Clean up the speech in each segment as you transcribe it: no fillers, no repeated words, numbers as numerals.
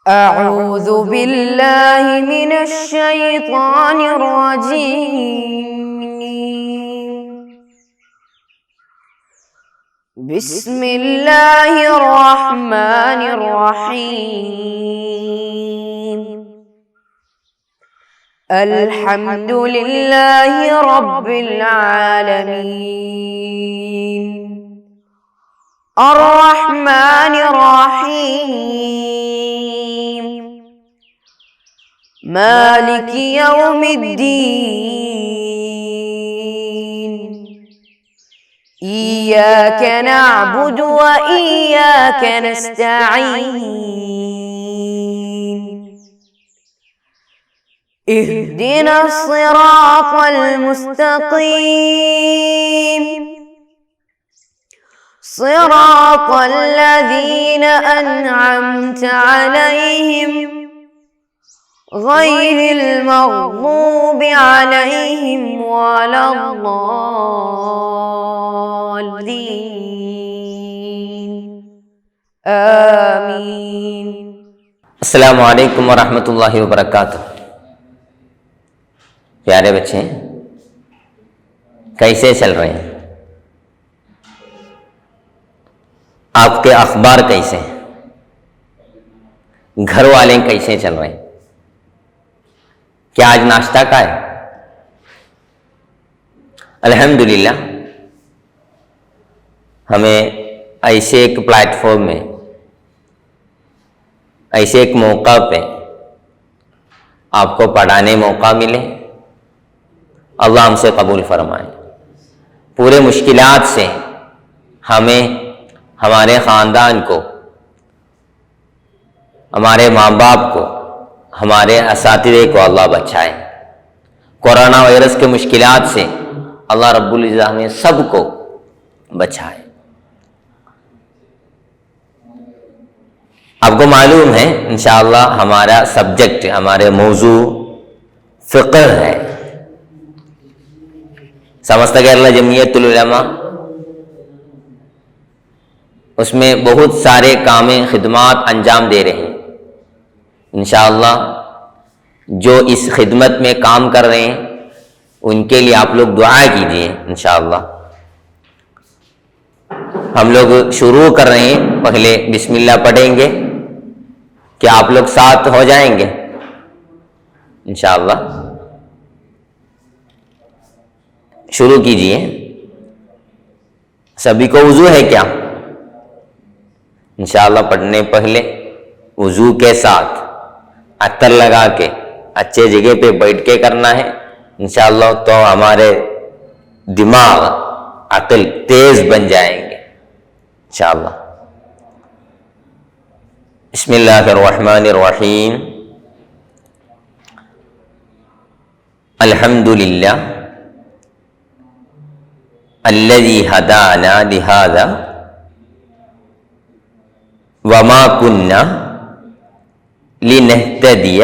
أعوذ بالله من الشيطان الرجيم. بسم الله الرحمن الرحيم. الحمد لله رب العالمين. الرحمن الرحيم. مالك يوم الدين. إياك نعبد وإياك نستعين. اهدنا الصراط المستقيم. صراط الذين أنعمت عليهم غير المغضوب عليهم ولا الضالين. آمين. السلام علیکم ورحمۃ اللہ وبرکاتہ. پیارے بچے کیسے چل رہے ہیں؟ آپ کے اخبار کیسے ہیں؟ گھر والے کیسے چل رہے ہیں؟ کیا آج ناشتہ کا ہے؟ الحمدللہ ہمیں ایسے ایک پلیٹ فارم میں، ایسے ایک موقع پہ آپ کو پڑھانے موقع ملے. اللہ ہم سے قبول فرمائے. پورے مشکلات سے ہمیں، ہمارے خاندان کو، ہمارے ماں باپ کو، ہمارے اساتذہ کو اللہ بچائے. کورونا وائرس کے مشکلات سے اللہ رب العزت ہمیں سب کو بچائے. آپ کو معلوم ہے انشاءاللہ ہمارا سبجیکٹ، ہمارے موضوع فقہ ہے. سمست کیرلا جمعیت العلماء اس میں بہت سارے کامیں، خدمات انجام دے رہے ہیں. انشاءاللہ جو اس خدمت میں کام کر رہے ہیں ان کے لیے آپ لوگ دعا کیجیے. انشاءاللہ ہم لوگ شروع کر رہے ہیں. پہلے بسم اللہ پڑھیں گے. کیا آپ لوگ ساتھ ہو جائیں گے؟ انشاءاللہ شروع کیجیے. سبھی کو وضو ہے کیا؟ انشاءاللہ پڑھنے پہلے وضو کے ساتھ عطر لگا کے اچھے جگہ پہ بیٹھ کے کرنا ہے. انشاءاللہ تو ہمارے دماغ، عقل تیز بن جائیں گے انشاءاللہ. بسم اللہ الرحمن الرحیم. الحمدللہ الذی ہدانا لہذا وما كنا لنهتدي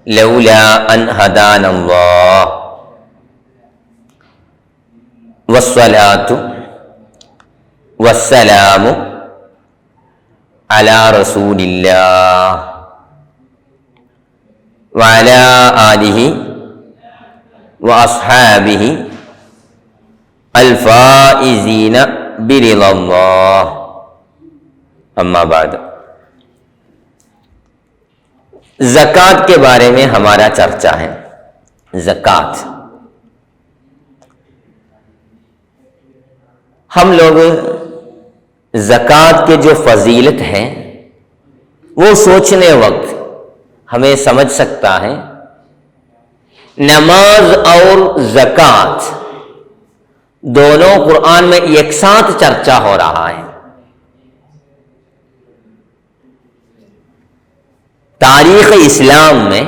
لولا ان هدانا الله والصلاة والسلام على رسول الله وعلى آله وأصحابه الفائزين برضا الله. اما بعد. زکوٰۃ کے بارے میں ہمارا چرچا ہے. زکوٰۃ ہم لوگ زکوٰۃ کے جو فضیلت ہے وہ سوچنے وقت ہمیں سمجھ سکتا ہے. نماز اور زکوٰۃ دونوں قرآن میں ایک ساتھ چرچا ہو رہا ہے. تاریخ اسلام میں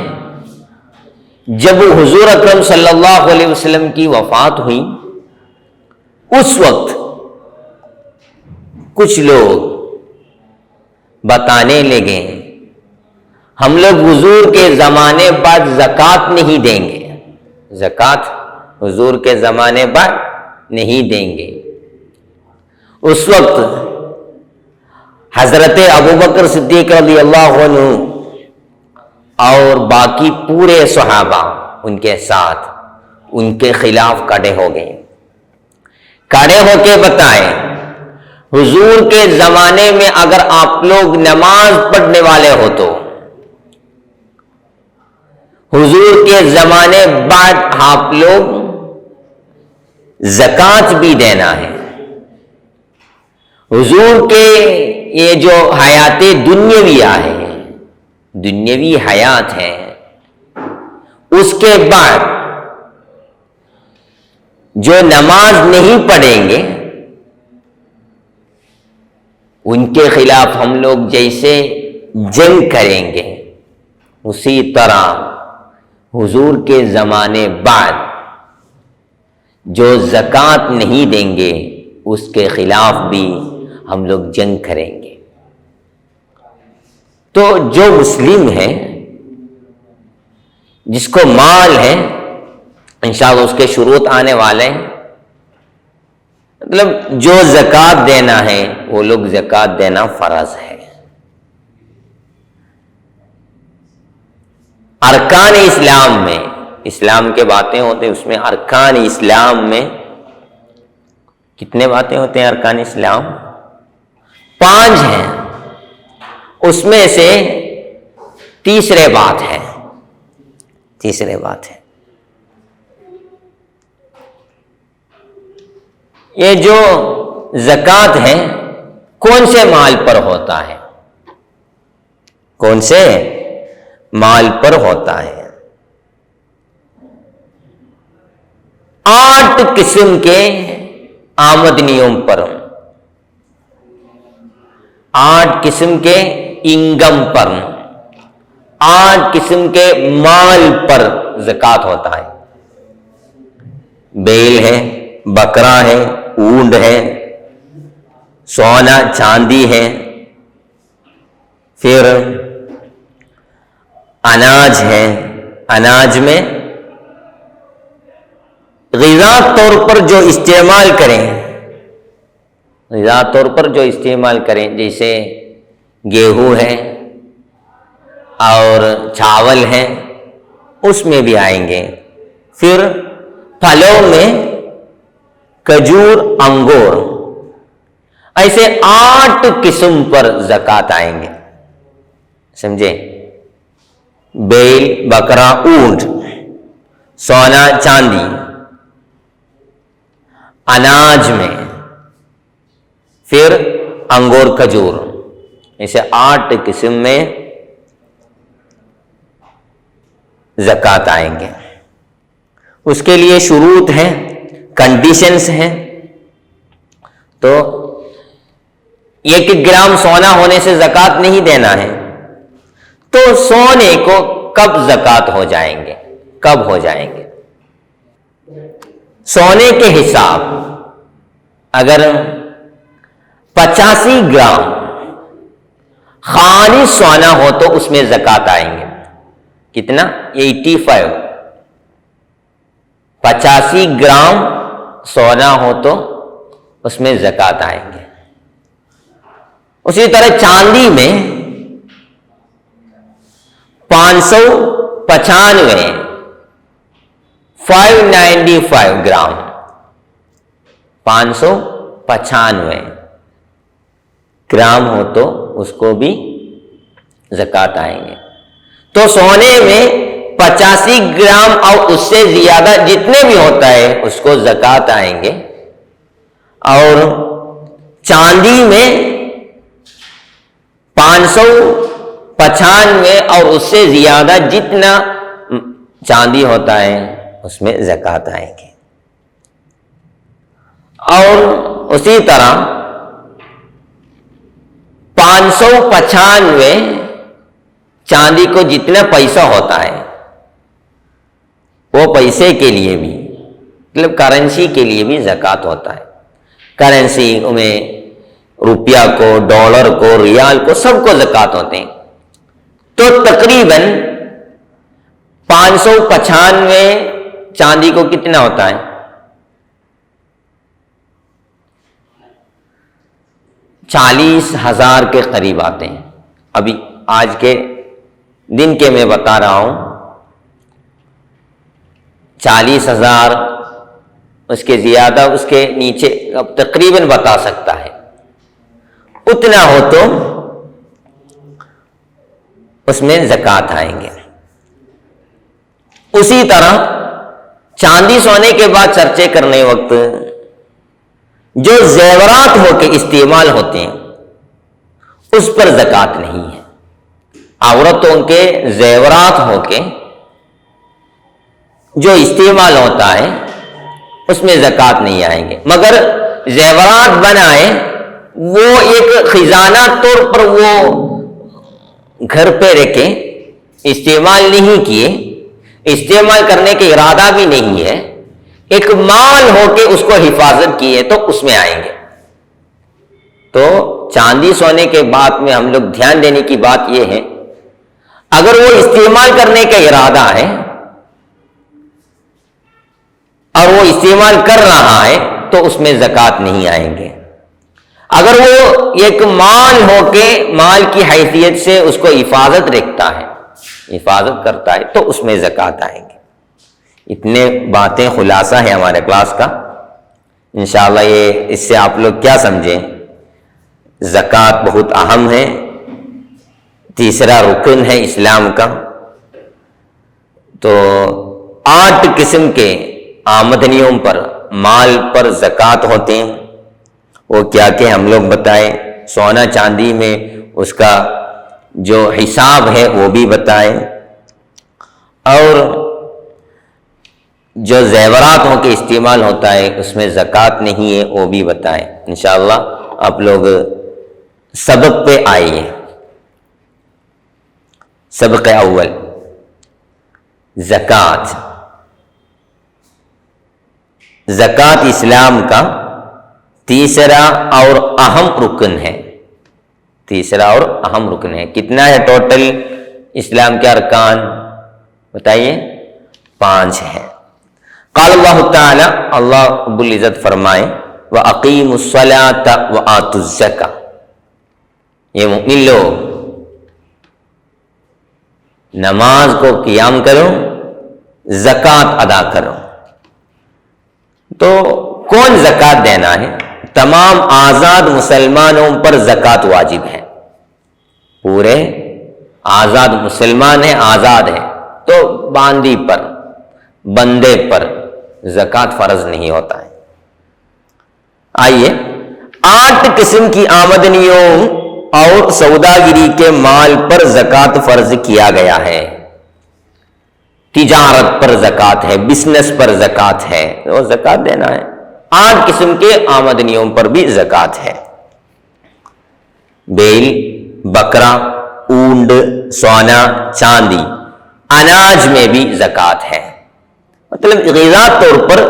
جب حضور اکرم صلی اللہ علیہ وسلم کی وفات ہوئی اس وقت کچھ لوگ بتانے لگے ہم لوگ حضور کے زمانے بعد زکوٰۃ نہیں دیں گے. زکوٰۃ حضور کے زمانے بعد نہیں دیں گے. اس وقت حضرت ابوبکر صدیق رضی اللہ عنہ اور باقی پورے صحابہ ان کے ساتھ ان کے خلاف کھڑے ہو گئے، کھڑے ہو کے بتائیں حضور کے زمانے میں اگر آپ لوگ نماز پڑھنے والے ہو تو حضور کے زمانے بعد آپ لوگ زکوٰۃ بھی دینا ہے۔ حضور کے یہ جو حیات دنیاویہ ہے، دنیاوی حیات ہے، اس کے بعد جو نماز نہیں پڑھیں گے ان کے خلاف ہم لوگ جیسے جنگ کریں گے، اسی طرح حضور کے زمانے بعد جو زکوٰۃ نہیں دیں گے اس کے خلاف بھی ہم لوگ جنگ کریں گے۔ تو جو مسلم ہے جس کو مال ہے انشاءاللہ اس کے شروط آنے والے ہیں، مطلب جو زکوٰۃ دینا ہے وہ لوگ زکوٰۃ دینا فرض ہے۔ ارکان اسلام میں، اسلام کے باتیں ہوتے ہیں اس میں ارکان اسلام میں کتنے باتیں ہوتے ہیں؟ ارکان اسلام 5 ہیں، اس میں سے تیسرے بات ہے، تیسرے بات ہے یہ جو زکوٰۃ ہے کون سے مال پر ہوتا ہے؟ کون سے مال پر ہوتا ہے؟ 8 قسم کے آمدنیوں پر، 8 قسم کے انکم پر، 8 قسم کے مال پر زکوٰۃ ہوتا ہے۔ بیل ہے، بکرا ہے، اونٹ ہے، سونا چاندی ہے، پھر اناج ہے، اناج میں غذا طور پر جو استعمال کریں، غذا طور پر جو استعمال کریں جیسے گیہوں ہے اور چاول ہے اس میں بھی آئیں گے۔ پھر پھلوں میں کھجور، انگور، ایسے 8 قسم پر زکوٰۃ آئیں گے، سمجھے؟ بیل، بکرا، اونٹ، سونا چاندی، اناج میں، پھر انگور، کھجور، ایسے 8 قسم میں زکوٰۃ آئیں گے۔ اس کے لیے شروط ہیں، کنڈیشنز ہیں۔ تو 1 گرام سونا ہونے سے زکوٰۃ نہیں دینا ہے، تو سونے کو کب زکوٰۃ ہو جائیں گے؟ کب ہو جائیں گے؟ سونے کے حساب اگر 85 گرام خالص سونا ہو تو اس میں زکوٰۃ آئیں گے۔ کتنا؟ 85 گرام سونا ہو تو اس میں زکوٰۃ آئیں گے۔ اسی طرح چاندی میں 595 گرام، 595 گرام ہو تو اس کو بھی زکوٰۃ آئیں گے۔ تو سونے میں 85 گرام اور اس سے زیادہ جتنے بھی ہوتا ہے اس کو زکوٰۃ آئیں گے، اور چاندی میں 595 اور اس سے زیادہ جتنا چاندی ہوتا ہے اس میں زکوٰۃ آئیں گے۔ اور اسی طرح 595 چاندی کو جتنا پیسہ ہوتا ہے وہ پیسے کے لیے بھی، مطلب کرنسی کے لیے بھی زکوٰۃ ہوتا ہے۔ کرنسی میں روپیہ کو، ڈالر کو، ریال کو، سب کو زکوٰۃ ہوتے ہیں۔ تو تقریباً 595 چاندی کو کتنا ہوتا ہے؟ 40,000 کے قریب آتے ہیں. ابھی آج کے دن کے میں بتا رہا ہوں. 40,000 اس کے زیادہ اس کے نیچے اب تقریباً بتا سکتا ہے. اتنا ہو تو اس میں زکوٰۃ آئیں گے. اسی طرح چاندی سونے کے بعد چرچے کرنے وقت جو زیورات ہو کے استعمال ہوتے ہیں اس پر زکوٰۃ نہیں ہے. عورتوں کے زیورات ہو کے جو استعمال ہوتا ہے اس میں زکوٰۃ نہیں آئیں گے. مگر زیورات بنائے وہ ایک خزانہ طور پر وہ گھر پہ رکھے، استعمال نہیں کیے، استعمال کرنے کا ارادہ بھی نہیں ہے، ایک مال ہو کے اس کو حفاظت کیے تو اس میں آئیں گے. تو چاندی سونے کے بات میں ہم لوگ دھیان دینے کی بات یہ ہے، اگر وہ استعمال کرنے کا ارادہ ہے اور وہ استعمال کر رہا ہے تو اس میں زکوٰۃ نہیں آئیں گے. اگر وہ ایک مال ہو کے مال کی حیثیت سے اس کو حفاظت رکھتا ہے، حفاظت کرتا ہے تو اس میں زکوٰۃ آئیں گے. اتنے باتیں خلاصہ ہے ہمارے کلاس کا. انشاءاللہ یہ اس سے آپ لوگ کیا سمجھیں، زکوٰۃ بہت اہم ہے، تیسرا رکن ہے اسلام کا. تو 8 قسم کے آمدنیوں پر مال پر زکوٰۃ ہوتے ہیں. وہ کیا کہ ہم لوگ بتائیں. سونا چاندی میں اس کا جو حساب ہے وہ بھی بتائیں، اور جو زیوراتوں کے استعمال ہوتا ہے اس میں زکوٰۃ نہیں ہے وہ بھی بتائیں. انشاءاللہ آپ لوگ سبق پہ آئیے. سبق اول زکوٰۃ. زکوٰۃ اسلام کا تیسرا اور اہم رکن ہے. تیسرا اور اہم رکن ہے. کتنا ہے ٹوٹل اسلام کے ارکان بتائیے؟ 5 ہے. قال اللہ تعالی، اللہ رب العزت فرمائے وَأَقِيمُوا الصَّلَاةَ وَآتُوا الزَّكَاةَ. یہ مؤمن لوگ نماز کو قیام کرو، زکوٰۃ ادا کرو. تو کون زکوٰۃ دینا ہے؟ تمام آزاد مسلمانوں پر زکوٰۃ واجب ہے. پورے آزاد مسلمان ہیں، آزاد ہیں، تو باندی پر، بندے پر زکوٰۃ فرض نہیں ہوتا ہے. آئیے 8 قسم کی آمدنیوں اور سوداگری کے مال پر زکوٰۃ فرض کیا گیا ہے. تجارت پر زکوٰۃ ہے، بزنس پر زکوٰۃ ہے، وہ زکوٰۃ دینا ہے. 8 قسم کے آمدنیوں پر بھی زکوٰۃ ہے. بیل، بکرا، اونٹ، سونا، چاندی، اناج میں بھی زکوٰۃ ہے. مطلب غذا طور پر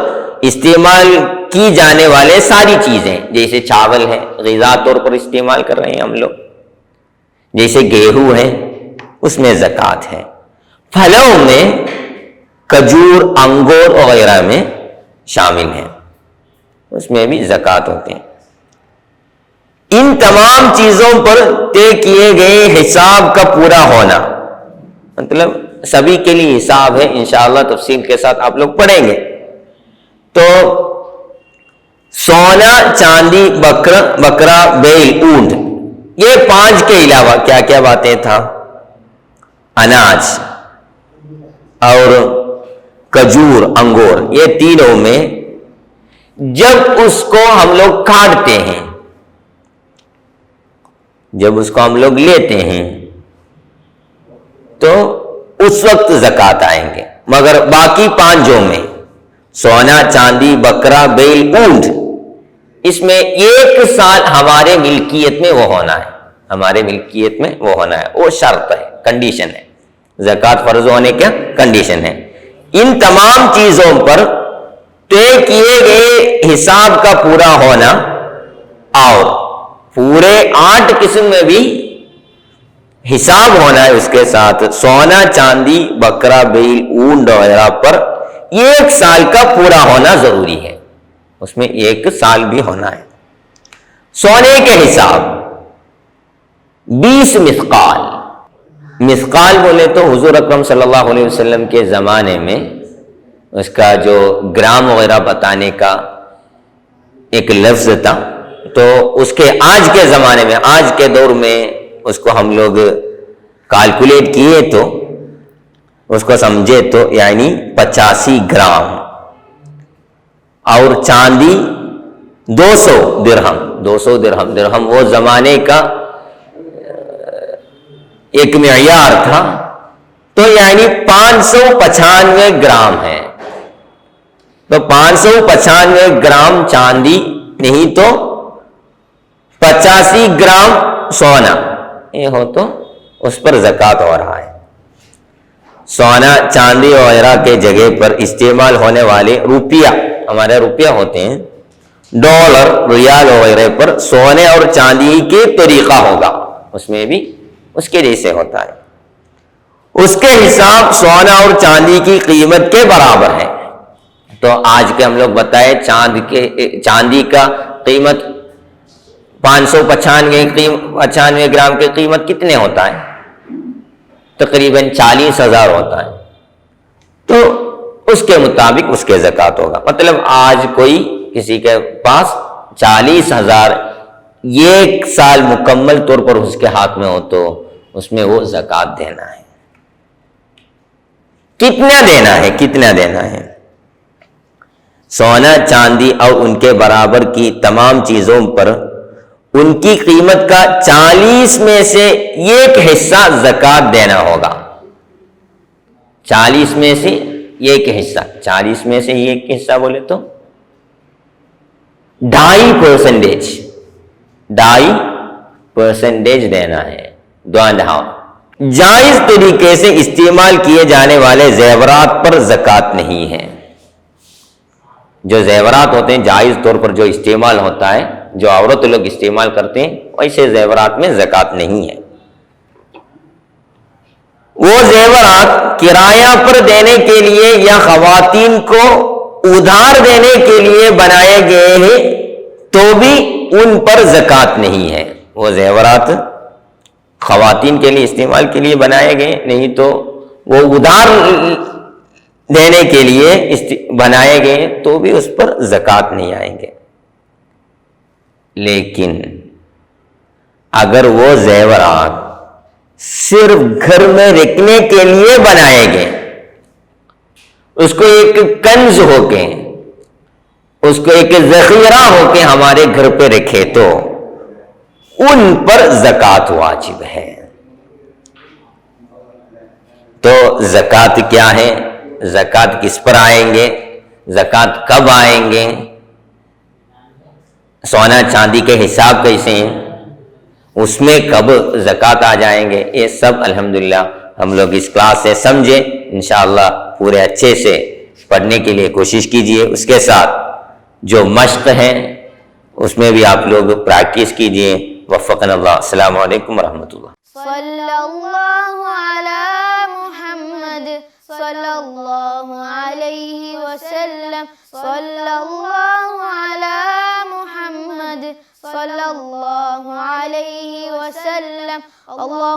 استعمال کی جانے والے ساری چیزیں، جیسے چاول ہے غذا طور پر استعمال کر رہے ہیں ہم لوگ، جیسے گیہوں ہے اس میں زکوٰۃ ہے. پھلوں میں کھجور، انگور وغیرہ میں شامل ہیں، اس میں بھی زکوٰۃ ہوتے ہیں. ان تمام چیزوں پر طے کیے گئے حساب کا پورا ہونا، مطلب سبھی کے لیے حساب ہے، انشاءاللہ تفصیل کے ساتھ آپ لوگ پڑھیں گے. تو سونا، چاندی، بکرا، بیل، اونٹ، یہ 5 کے علاوہ کیا کیا باتیں تھا؟ اناج اور کھجور، انگور، یہ تینوں میں جب اس کو ہم لوگ کاٹتے ہیں، جب اس کو ہم لوگ لیتے ہیں تو اس وقت زکوٰۃ آئیں گے. مگر باقی 5 میں سونا، چاندی، بکرا، بیل، اونٹ، اس میں 1 سال ہمارے ملکیت میں وہ ہونا ہے، ہمارے ملکیت میں وہ ہونا ہے، وہ شرط ہے، کنڈیشن ہے، زکوٰۃ فرض ہونے کا کنڈیشن ہے. ان تمام چیزوں پر طے کیے گئے حساب کا پورا ہونا اور پورے 8 قسم میں بھی حساب ہونا ہے. اس کے ساتھ سونا، چاندی، بکرا، بیل، اونٹ وغیرہ پر 1 سال کا پورا ہونا ضروری ہے، اس میں 1 سال بھی ہونا ہے. سونے کے حساب 20 مثقال. مثقال بولے تو حضور اکرم صلی اللہ علیہ وسلم کے زمانے میں اس کا جو گرام وغیرہ بتانے کا ایک لفظ تھا، تو اس کے آج کے زمانے میں، آج کے دور میں اس کو ہم لوگ کیلکولیٹ کیے تو اس کو سمجھے تو یعنی 85 گرام، اور چاندی 200 درہم. 200 درہم، درہم وہ زمانے کا ایک معیار تھا، تو یعنی 595 گرام ہے. تو 595 گرام چاندی نہیں تو 85 گرام سونا، یہ ہو تو اس پر زکوٰۃ ہو رہا ہے. سونا چاندی وغیرہ کے جگہ پر استعمال ہونے والے روپیہ، ہمارے روپیہ ہوتے ہیں، ڈالر، ریال وغیرہ پر سونے اور چاندی کے طریقہ ہوگا، اس میں بھی اس کے جیسے ہوتا ہے. اس کے حساب سونا اور چاندی کی قیمت کے برابر ہے. تو آج کے ہم لوگ بتائے چاندی کا قیمت 595 گرام کی قیمت کتنے ہوتا ہے؟ تقریباً 40,000 ہوتا ہے. تو اس کے مطابق اس کے زکوٰۃ ہوگا. مطلب آج کوئی کسی کے پاس 40,000 ایک سال مکمل طور پر اس کے ہاتھ میں ہو تو اس میں وہ زکوٰۃ دینا ہے. کتنا دینا ہے؟ کتنا دینا ہے؟ سونا، چاندی اور ان کے برابر کی تمام چیزوں پر ان کی قیمت کا 40 میں سے ایک حصہ زکوٰۃ دینا ہوگا. 40 میں سے ایک حصہ، 40 میں سے ایک حصہ بولے تو 2.5%، 2.5% دینا ہے. 2.5. جائز طریقے سے استعمال کیے جانے والے زیورات پر زکوٰۃ نہیں ہے. جو زیورات ہوتے ہیں جائز طور پر جو استعمال ہوتا ہے، جو عورت لوگ استعمال کرتے ہیں، ویسے زیورات میں زکوٰۃ نہیں ہے. وہ زیورات کرایہ پر دینے کے لیے یا خواتین کو ادھار دینے کے لیے بنائے گئے ہیں تو بھی ان پر زکوٰۃ نہیں ہے. وہ زیورات خواتین کے لیے استعمال کے لیے بنائے گئے، نہیں تو وہ ادھار دینے کے لیے بنائے گئے تو بھی اس پر زکوٰۃ نہیں آئیں گے. لیکن اگر وہ زیورات صرف گھر میں رکھنے کے لیے بنائے گئے، اس کو ایک کنز ہو کے، اس کو ایک ذخیرہ ہو کے ہمارے گھر پہ رکھے تو ان پر زکوٰۃ واجب ہے. تو زکوٰۃ کیا ہے؟ زکوٰۃ کس پر آئیں گے؟ زکوٰۃ کب آئیں گے؟ سونا چاندی کے حساب کیسے ہیں؟ اس میں کب زکوٰۃ آ جائیں گے؟ یہ سب الحمدللہ ہم لوگ اس کلاس سے سمجھیں. انشاءاللہ پورے اچھے سے پڑھنے کے لیے کوشش کیجئے. اس کے ساتھ جو مشق ہے اس میں بھی آپ لوگ پریکٹس کیجئے. وفقنا اللہ. السلام علیکم ورحمۃ اللہ. صلی اللہ علی محمد صلی اللہ علیہ وسلم. صلی اللہ علی محمد صلی اللہ علیہ وسلم. اللہ